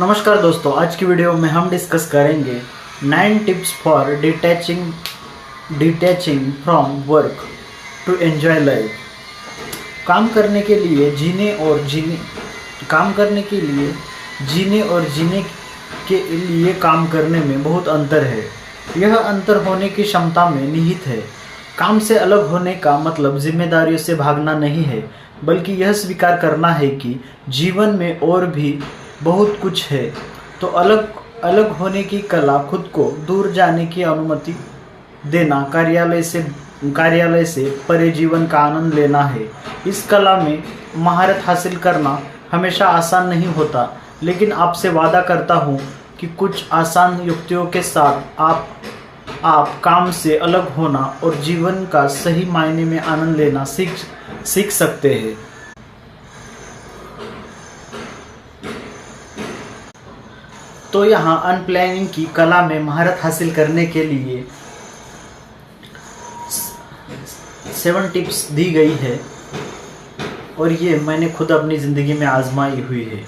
नमस्कार दोस्तों, आज की वीडियो में हम डिस्कस करेंगे 9 tips for detaching from work to enjoy life. काम करने के लिए जीने और जीने के लिए काम करने में बहुत अंतर है। यह अंतर होने की क्षमता में निहित है। काम से अलग होने का मतलब जिम्मेदारियों से भागना नहीं है, बल्कि यह स्वीकार करना है कि जीवन में और भी बहुत कुछ है। तो अलग अलग होने की कला, खुद को दूर जाने की अनुमति देना, कार्यालय से परे जीवन का आनंद लेना है। इस कला में महारत हासिल करना हमेशा आसान नहीं होता, लेकिन आपसे वादा करता हूँ कि कुछ आसान युक्तियों के साथ आप काम से अलग होना और जीवन का सही मायने में आनंद लेना सीख सकते हैं। तो यहाँ अनप्लानिंग की कला में महारत हासिल करने के लिए 7 टिप्स दी गई है और ये मैंने खुद अपनी ज़िंदगी में आजमाई हुई है,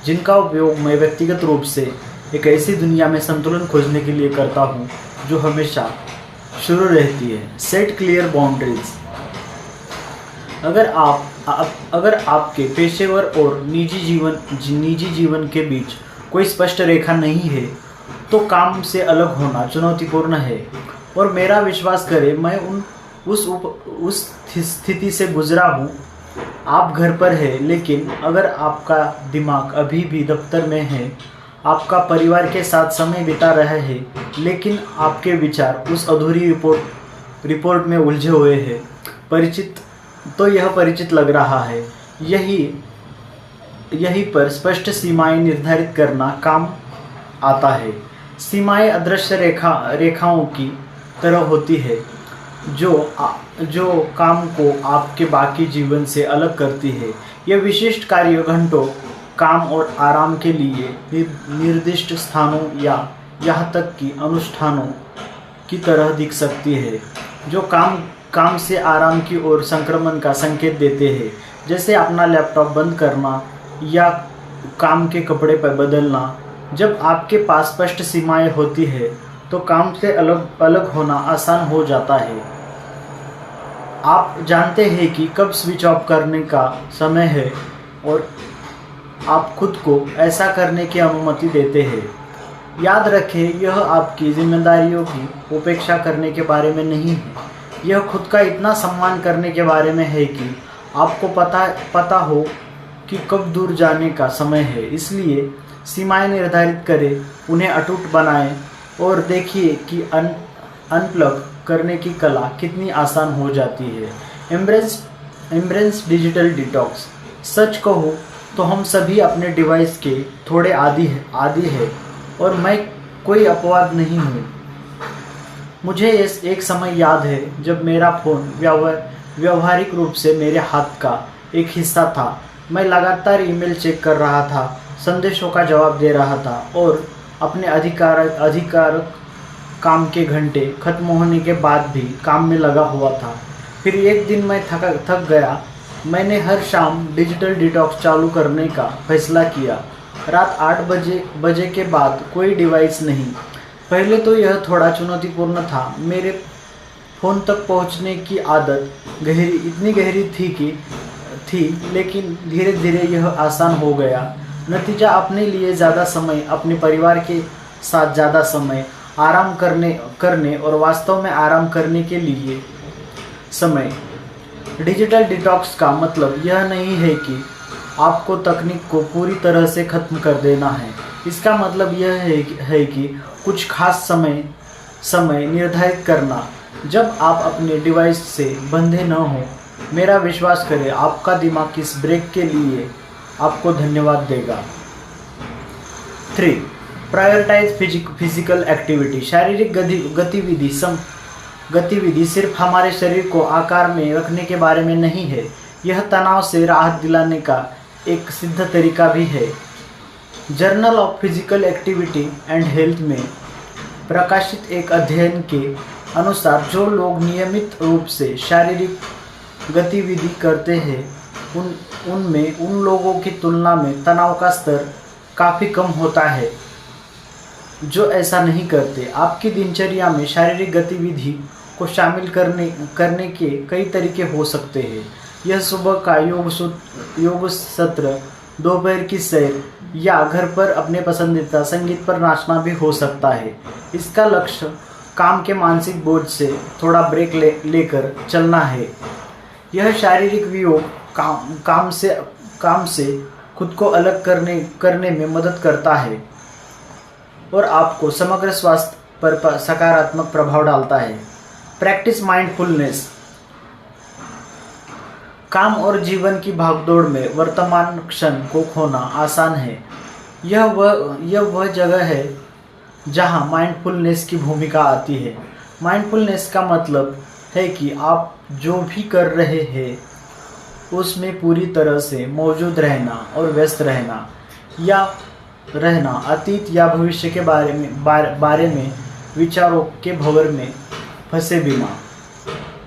जिनका उपयोग मैं व्यक्तिगत रूप से एक ऐसी दुनिया में संतुलन खोजने के लिए करता हूँ जो हमेशा शुरू रहती है। Set clear boundaries. अगर आपके पेशेवर और निजी जीवन के बीच कोई स्पष्ट रेखा नहीं है, तो काम से अलग होना चुनौतीपूर्ण है। और मेरा विश्वास करें, मैं उस स्थिति से गुजरा हूँ। आप घर पर है, लेकिन अगर आपका दिमाग अभी भी दफ्तर में है, आपका परिवार के साथ समय बिता रहा है, लेकिन आपके विचार उस अधूरी रिपोर्ट में उलझे हुए हैं। यह परिचित लग रहा है। यही पर स्पष्ट सीमाएं निर्धारित करना काम आता है। सीमाएं अदृश्य रेखाओं की तरह होती है जो काम को आपके बाकी जीवन से अलग करती है। यह विशिष्ट कार्य घंटों, काम और आराम के लिए निर्दिष्ट स्थानों या यहाँ तक कि अनुष्ठानों की तरह दिख सकती है, जो काम से आराम की ओर संक्रमण का संकेत देते हैं, जैसे अपना लैपटॉप बंद करना या काम के कपड़े पर बदलना। जब आपके पास स्पष्ट सीमाएं होती है, तो काम से अलग होना आसान हो जाता है। आप जानते हैं कि कब स्विच ऑफ करने का समय है और आप खुद को ऐसा करने की अनुमति देते हैं। याद रखें, यह आपकी जिम्मेदारियों की उपेक्षा करने के बारे में नहीं है। यह खुद का इतना सम्मान करने के बारे में है कि आपको पता हो कि कब दूर जाने का समय है। इसलिए सीमाएं निर्धारित करें, उन्हें अटूट बनाएं और देखिए कि अनप्लग करने की कला कितनी आसान हो जाती है। Embrace digital detox. सच कहूँ तो हम सभी अपने डिवाइस के थोड़े आदी है और मैं कोई अपवाद नहीं हूँ। मुझे एक समय याद है जब मेरा फ़ोन व्यावहारिक रूप से मेरे हाथ का एक हिस्सा था। मैं लगातार ईमेल चेक कर रहा था, संदेशों का जवाब दे रहा था और अपने अधिकारक काम के घंटे खत्म होने के बाद भी काम में लगा हुआ था। फिर एक दिन मैं थक गया। मैंने हर शाम डिजिटल डिटॉक्स चालू करने का फैसला किया। रात 8 बजे के बाद कोई डिवाइस नहीं। पहले तो यह थोड़ा चुनौतीपूर्ण था। मेरे फ़ोन तक पहुंचने की आदत इतनी गहरी थी, लेकिन धीरे धीरे यह आसान हो गया। नतीजा अपने लिए ज़्यादा समय, अपने परिवार के साथ ज़्यादा समय, आराम करने और वास्तव में आराम करने के लिए समय। डिजिटल डिटॉक्स का मतलब यह नहीं है कि आपको तकनीक को पूरी तरह से ख़त्म कर देना है। इसका मतलब यह है कि कुछ खास समय निर्धारित करना जब आप अपने डिवाइस से बंधे न हों। मेरा विश्वास करें, आपका दिमाग इस ब्रेक के लिए आपको धन्यवाद देगा। 3. Prioritise physical activity. शारीरिक गतिविधि सिर्फ हमारे शरीर को आकार में रखने के बारे में नहीं है, यह तनाव से राहत दिलाने का एक सिद्ध तरीका भी है। Journal of physical activity and health में प्रकाशित एक अध्ययन के अनुसार, जो लोग नियमित रूप से शारीरिक गतिविधि करते हैं, उनमें उन लोगों की तुलना में तनाव का स्तर काफ़ी कम होता है जो ऐसा नहीं करते। आपकी दिनचर्या में शारीरिक गतिविधि को शामिल करने के कई तरीके हो सकते हैं। यह सुबह का योग सत्र, दोपहर की सैर या घर पर अपने पसंदीदा संगीत पर नाचना भी हो सकता है। इसका लक्ष्य काम के मानसिक बोझ से थोड़ा ब्रेक लेकर चलना है। यह शारीरिक वियोग काम से खुद को अलग करने में मदद करता है और आपको समग्र स्वास्थ्य पर सकारात्मक प्रभाव डालता है। Practice mindfulness. काम और जीवन की भागदौड़ में वर्तमान क्षण को खोना आसान है। यह वह जगह है जहां माइंडफुलनेस की भूमिका आती है। माइंडफुलनेस का मतलब है कि आप जो भी कर रहे हैं उसमें पूरी तरह से मौजूद रहना और व्यस्त रहना अतीत या भविष्य के बारे में विचारों के भंवर में फंसे बिना।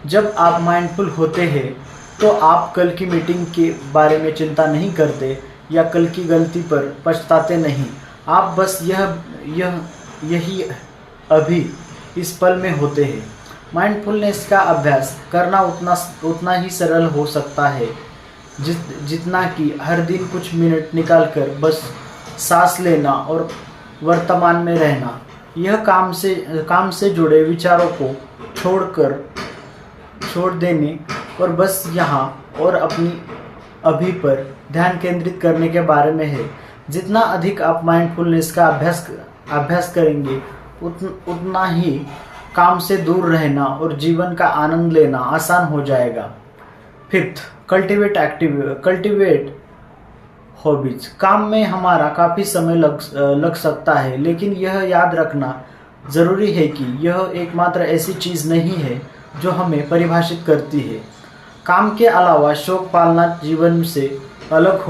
जब आप माइंडफुल होते हैं तो आप कल की मीटिंग के बारे में चिंता नहीं करते या कल की गलती पर पछताते नहीं। आप बस यही अभी इस पल में होते हैं। माइंडफुलनेस का अभ्यास करना उतना ही सरल हो सकता है जितना कि हर दिन कुछ मिनट निकालकर बस सांस लेना और वर्तमान में रहना। यह काम से जुड़े विचारों को छोड़ देने और बस यहाँ और अपनी अभी पर ध्यान केंद्रित करने के बारे में है। जितना अधिक आप माइंडफुलनेस का अभ्यास करेंगे उतना ही काम से दूर रहना और जीवन का आनंद लेना आसान हो जाएगा। Fifth, cultivate hobbies. काम में हमारा काफ़ी समय लग सकता है, लेकिन यह याद रखना ज़रूरी है कि यह एकमात्र ऐसी चीज़ नहीं है जो हमें परिभाषित करती है। काम के अलावा शौक पालना जीवन से अलग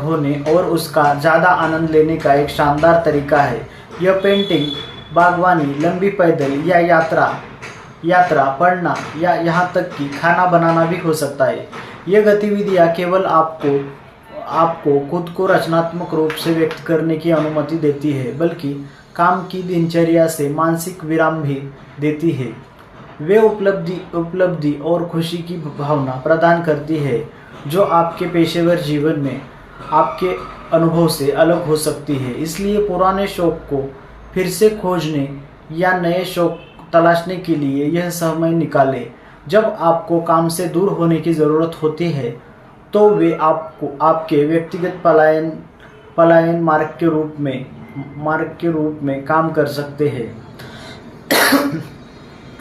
होने और उसका ज़्यादा आनंद लेने का एक शानदार तरीका है। यह पेंटिंग, बागवानी, लंबी पैदल या यात्रा, पढ़ना या यहाँ तक कि खाना बनाना भी हो सकता है। यह गतिविधियाँ केवल आपको खुद को रचनात्मक रूप से व्यक्त करने की अनुमति देती है, बल्कि काम की दिनचर्या से मानसिक विराम भी देती है। वे उपलब्धि और खुशी की भावना प्रदान करती है जो आपके पेशेवर जीवन में आपके अनुभव से अलग हो सकती है। इसलिए पुराने शौक को फिर से खोजने या नए शौक तलाशने के लिए यह समय निकालें। जब आपको काम से दूर होने की ज़रूरत होती है तो वे आपके व्यक्तिगत पलायन मार्ग के रूप में काम कर सकते हैं।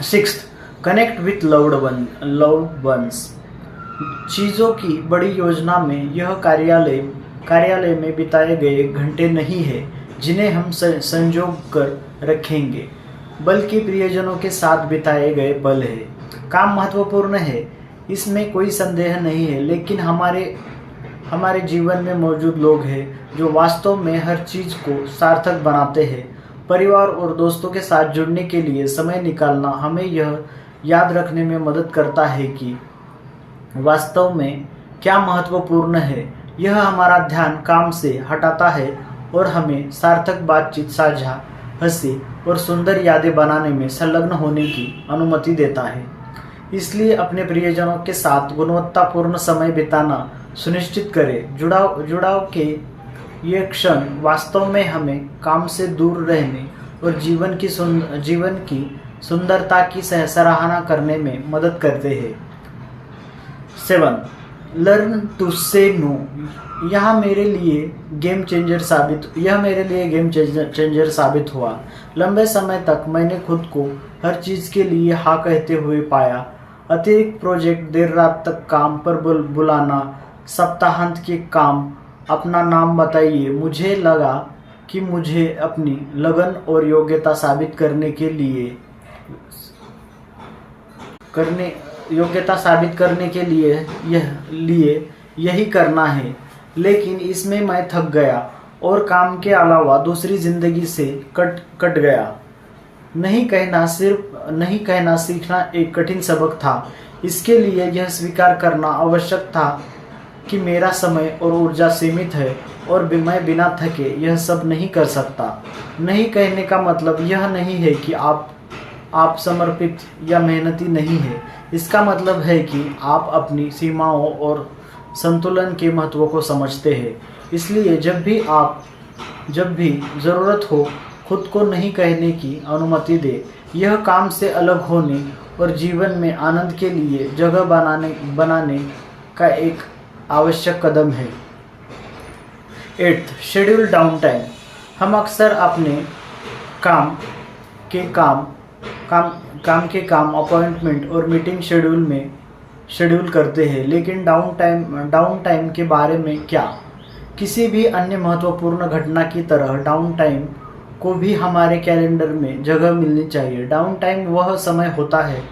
Sixth, connect with loved ones. चीज़ों की बड़ी योजना में यह कार्यालय में बिताए गए घंटे नहीं है जिन्हें हम संजो कर रखेंगे, बल्कि प्रियजनों के साथ बिताए गए पल है। काम महत्वपूर्ण है, इसमें कोई संदेह नहीं है, लेकिन हमारे जीवन में मौजूद लोग हैं जो वास्तव में हर चीज़ को सार्थक बनाते हैं। परिवार और दोस्तों के साथ जुड़ने के लिए समय निकालना हमें यह याद रखने में मदद करता है कि वास्तव में क्या महत्वपूर्ण है। यह हमारा ध्यान काम से हटाता है और हमें सार्थक बातचीत, साझा हंसी और सुंदर यादें बनाने में संलग्न होने की अनुमति देता है। इसलिए अपने प्रियजनों के साथ गुणवत्तापूर्ण समय बिताना सुनिश्चित करें। जुड़ाव के ये क्षण वास्तव में हमें काम से दूर रहने और जीवन की सुंदरता की सराहना करने में मदद करते हैं। 7, लर्न टू से नो। यह मेरे लिए गेम चेंजर साबित हुआ। लंबे समय तक मैंने खुद को हर चीज़ के लिए हाँ कहते हुए पाया। अतिरिक्त प्रोजेक्ट, देर रात तक काम पर बुलाना, सप्ताहांत के काम, अपना नाम बताइए। मुझे लगा कि मुझे अपनी लगन और योग्यता साबित करने के लिए यही करना है, लेकिन इसमें मैं थक गया और काम के अलावा दूसरी जिंदगी से कट गया। नहीं कहना सीखना एक कठिन सबक था। इसके लिए यह स्वीकार करना आवश्यक था कि मेरा समय और ऊर्जा सीमित है और मैं बिना थके यह सब नहीं कर सकता। नहीं कहने का मतलब यह नहीं है कि आप समर्पित या मेहनती नहीं है। इसका मतलब है कि आप अपनी सीमाओं और संतुलन के महत्व को समझते हैं। इसलिए जब भी ज़रूरत हो खुद को नहीं कहने की अनुमति दे। यह काम से अलग होने और जीवन में आनंद के लिए जगह बनाने का एक आवश्यक कदम है। 8th, schedule down time. हम अक्सर अपने काम अपॉइंटमेंट और मीटिंग शेड्यूल करते हैं, लेकिन डाउन टाइम के बारे में क्या? किसी भी अन्य महत्वपूर्ण घटना की तरह डाउन टाइम को भी हमारे कैलेंडर में जगह मिलनी चाहिए। डाउन टाइम वह समय होता है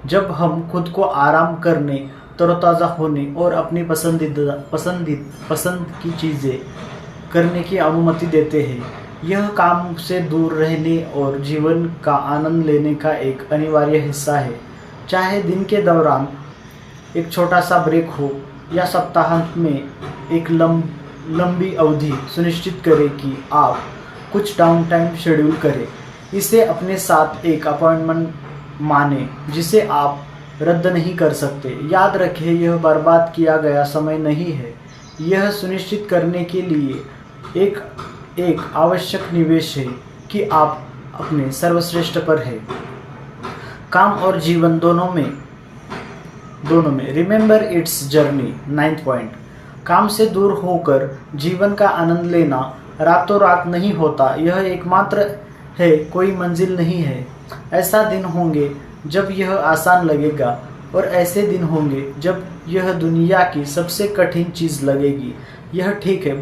जब हम खुद को आराम करने, तरोताज़ा होने और अपनी पसंद की चीज़ें करने की अनुमति देते हैं। यह काम से दूर रहने और जीवन का आनंद लेने का एक अनिवार्य हिस्सा है। चाहे दिन के दौरान एक छोटा सा ब्रेक हो या सप्ताहांत में एक लंबी अवधि, सुनिश्चित करें कि आप कुछ डाउन टाइम शेड्यूल करें। इसे अपने साथ एक अपॉइंटमेंट माने जिसे आप रद्द नहीं कर सकते। याद रखें, यह बर्बाद किया गया समय नहीं है। यह सुनिश्चित करने के लिए एक आवश्यक निवेश है कि आप अपने सर्वश्रेष्ठ पर है। काम और जीवन दोनों में remember it's journey. 9th point, काम से दूर होकर जीवन का आनंद लेना रातों रात नहीं होता। यह एकमात्र है, कोई मंजिल नहीं है। ऐसा दिन होंगे जब यह आसान लगेगा और ऐसे दिन होंगे जब यह दुनिया की सबसे कठिन चीज़ लगेगी। यह ठीक है।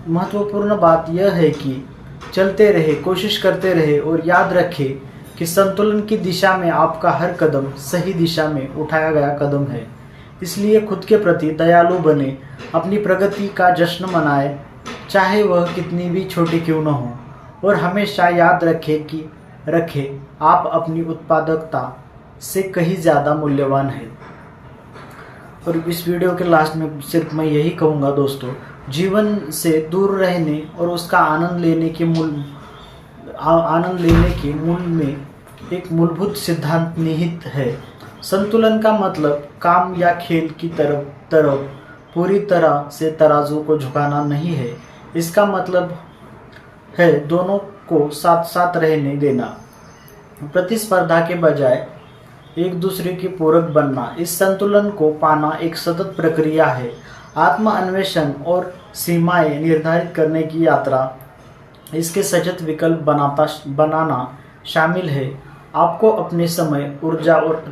महत्वपूर्ण बात यह है कि चलते रहे, कोशिश करते रहे और याद रखें कि संतुलन की दिशा में आपका हर कदम सही दिशा में उठाया गया कदम है। इसलिए खुद के प्रति दयालु बने, अपनी प्रगति का जश्न मनाएं, चाहे वह कितनी भी छोटी क्यों न हो, और हमेशा याद रखें आप अपनी उत्पादकता से कहीं ज़्यादा मूल्यवान है। और इस वीडियो के लास्ट में सिर्फ मैं यही कहूँगा दोस्तों, जीवन से दूर रहने और उसका आनंद लेने के मूल में एक मूलभूत सिद्धांत निहित है। संतुलन का मतलब काम या खेल की तरफ पूरी तरह से तराजू को झुकाना नहीं है। इसका मतलब है दोनों को साथ साथ रहने देना, प्रतिस्पर्धा के बजाय एक दूसरे की पूरक बनना। इस संतुलन को पाना एक सतत प्रक्रिया है। आत्म अन्वेषण और सीमाएं निर्धारित करने की यात्रा इसके सचेत विकल्प बनाना शामिल है। आपको अपने समय, ऊर्जा और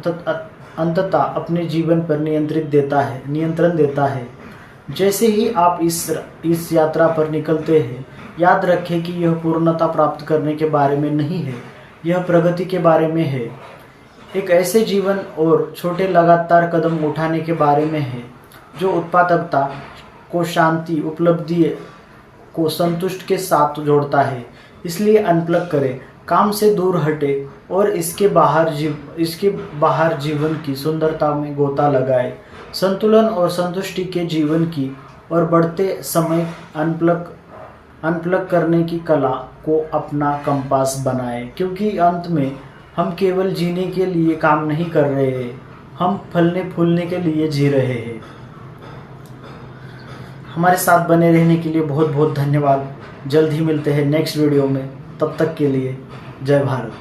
अंततः अपने जीवन पर नियंत्रण देता है। जैसे ही आप इस यात्रा पर निकलते हैं, याद रखें कि यह पूर्णता प्राप्त करने के बारे में नहीं है, यह प्रगति के बारे में है। एक ऐसे जीवन और छोटे लगातार कदम उठाने के बारे में है जो उत्पादकता को शांति, उपलब्धि को संतुष्ट के साथ जोड़ता है। इसलिए अनप्लग करें, काम से दूर हटे और इसके बाहर जीवन की सुंदरता में गोता लगाए। संतुलन और संतुष्टि के जीवन की और बढ़ते समय अनप्लग करने की कला को अपना कंपास बनाएं, क्योंकि अंत में हम केवल जीने के लिए काम नहीं कर रहे हैं, हम फलने फूलने के लिए जी रहे हैं। हमारे साथ बने रहने के लिए बहुत बहुत धन्यवाद। जल्द ही मिलते हैं नेक्स्ट वीडियो में। तब तक के लिए जय भारत।